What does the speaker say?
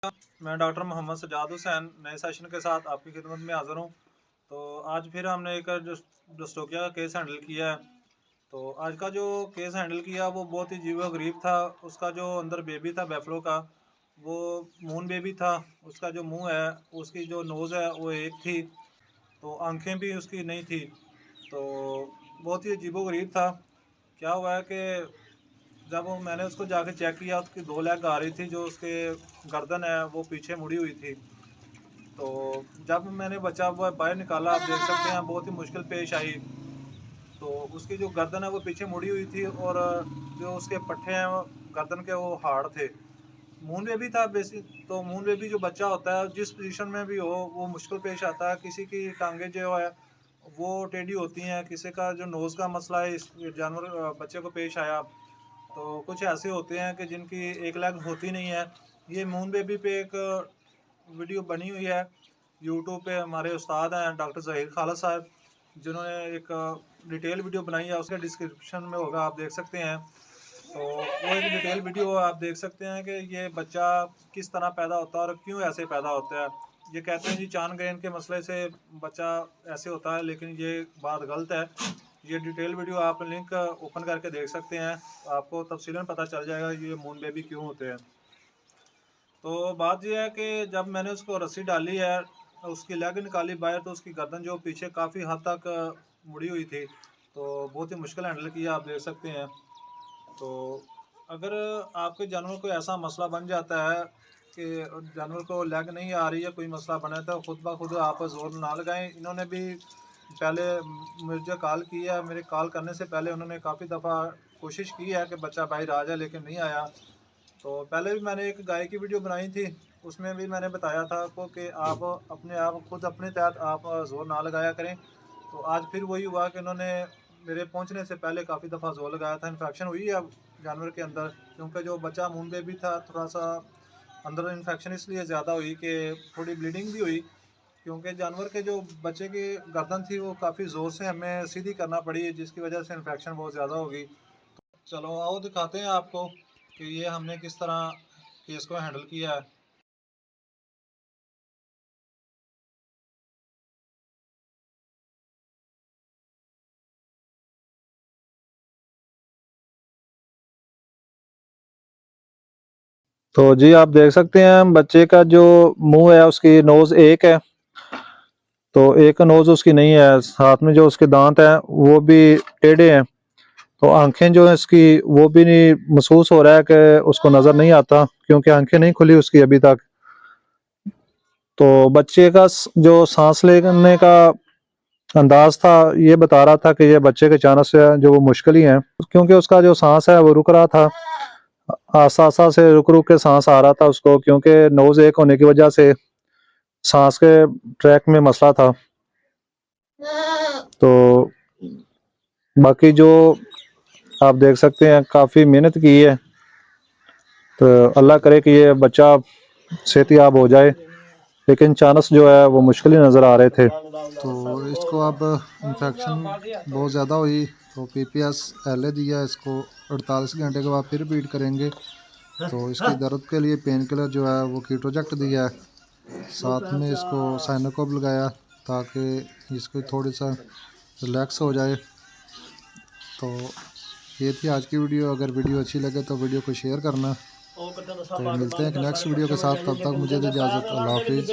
मैं डॉक्टर मोहम्मद सजाद हुसैन नए सेशन के साथ आपकी खिदमत में हाज़िर हूँ। तो आज फिर हमने एक डिस्टोपिया का केस हैंडल किया है। तो आज का जो केस हैंडल किया वो बहुत ही अजीब-ओ-गरीब था। उसका जो अंदर बेबी था बैफलो का, वो मून बेबी था। उसका जो मुँह है, उसकी जो नोज़ है वो एक थी, तो आँखें भी उसकी नहीं थी। तो बहुत ही अजीबो-गरीब था। क्या हुआ है कि जब मैंने उसको जाके चेक किया, उसकी 2 लेग आ रही थी, जो उसके गर्दन है वो पीछे मुड़ी हुई थी। तो जब मैंने बच्चा वो बाहर निकाला, आप देख सकते हैं बहुत ही मुश्किल पेश आई। तो उसकी जो गर्दन है वो पीछे मुड़ी हुई थी और जो उसके पट्टे हैं वो गर्दन के वो हार्ड थे। मून बेबी था बेसिक। तो मून बेबी जो बच्चा होता है जिस पोजीशन में भी हो वो मुश्किल पेश आता है। किसी की टांगे जो है वो टेढ़ी होती हैं, किसी का जो नोज़ का मसला है इस जानवर बच्चे को पेश आया। तो कुछ ऐसे होते हैं कि जिनकी एक लेग होती नहीं है। ये मून बेबी पे एक वीडियो बनी हुई है यूट्यूब पे। हमारे उस्ताद हैं डॉक्टर ज़हीर खालिद साहब, जिन्होंने एक डिटेल वीडियो बनाई है, उसके डिस्क्रिप्शन में होगा, आप देख सकते हैं। तो वो एक डिटेल वीडियो आप देख सकते हैं कि ये बच्चा किस तरह पैदा होता है और क्यों ऐसे पैदा होता है। ये कहते हैं जी चांद ग्रहण के मसले से बच्चा ऐसे होता है, लेकिन ये बात गलत है। ये डिटेल वीडियो आप लिंक ओपन करके देख सकते हैं, आपको तफसीलन पता चल जाएगा ये मून बेबी क्यों होते हैं। तो बात ये है कि जब मैंने उसको रस्सी डाली है, उसकी लेग निकाली बाहर, तो उसकी गर्दन जो पीछे काफ़ी हद तक मुड़ी हुई थी। तो बहुत ही मुश्किल हैंडल किया, आप देख सकते हैं। तो अगर आपके जानवर को ऐसा मसला बन जाता है कि जानवर को लेग नहीं आ रही है, कोई मसला बना है, तो खुद ब खुद आप ज़ोर ना लगाएं। इन्होंने भी पहले मुझे कॉल किया, मेरे कॉल करने से पहले उन्होंने काफ़ी दफ़ा कोशिश की है कि बच्चा बाहर आ जाए, लेकिन नहीं आया। तो पहले भी मैंने एक गाय की वीडियो बनाई थी, उसमें भी मैंने बताया था आपको कि आप अपने आप खुद अपने तहत आप ज़ोर ना लगाया करें। तो आज फिर वही हुआ कि उन्होंने मेरे पहुंचने से पहले काफ़ी दफ़ा ज़ोर लगाया था। इन्फेक्शन हुई है अब जानवर के अंदर, क्योंकि जो बच्चा मून बेबी था, थोड़ा-सा अंदर इन्फेक्शन इसलिए ज़्यादा हुई कि थोड़ी ब्लीडिंग भी हुई, क्योंकि जानवर के जो बच्चे की गर्दन थी वो काफ़ी ज़ोर से हमें सीधी करना पड़ी, जिसकी वजह से इन्फेक्शन बहुत ज़्यादा हो गई। चलो आओ दिखाते हैं आपको कि ये हमने किस तरह केस को हैंडल किया है। तो जी आप देख सकते हैं बच्चे का जो मुंह है, उसकी नोज़ एक है, तो एक नोज़ उसकी नहीं है। साथ में जो उसके दांत हैं वो भी टेढ़े हैं। तो आंखें जो है इसकी वो भी नहीं, महसूस हो रहा है कि उसको नज़र नहीं आता, क्योंकि आंखें नहीं खुली उसकी अभी तक। तो बच्चे का जो सांस लेने का अंदाज था, ये बता रहा था कि ये बच्चे के चांस से जो वो मुश्किल ही है, क्योंकि उसका जो सांस है वो रुक रहा था। आसा आसा से रुक रुक के सांस आ रहा था उसको, क्योंकि नोज एक होने की वजह से सांस के ट्रैक में मसला था। तो बाकी जो आप देख सकते हैं काफ़ी मेहनत की है। तो अल्लाह करे कि ये बच्चा सेहतयाब हो जाए, लेकिन चांस जो है वो मुश्किल ही नज़र आ रहे थे। तो इसको अब इन्फेक्शन बहुत ज़्यादा हुई, तो पीपीएस पहले दिया, इसको 48 घंटे के बाद फिर रिपीट करेंगे। तो इसकी दर्द के लिए पेन किलर जो है वो कीटोजेक्ट दिया है, साथ में इसको साइनोकोब लगाया ताकि इसको थोड़ी सा रिलैक्स हो जाए। तो ये थी आज की वीडियो। अगर वीडियो अच्छी लगे तो वीडियो को शेयर करना। तो मिलते हैं एक नेक्स्ट वीडियो के साथ, तब तक मुझे दे इजाज़त। अल्लाह हाफिज़।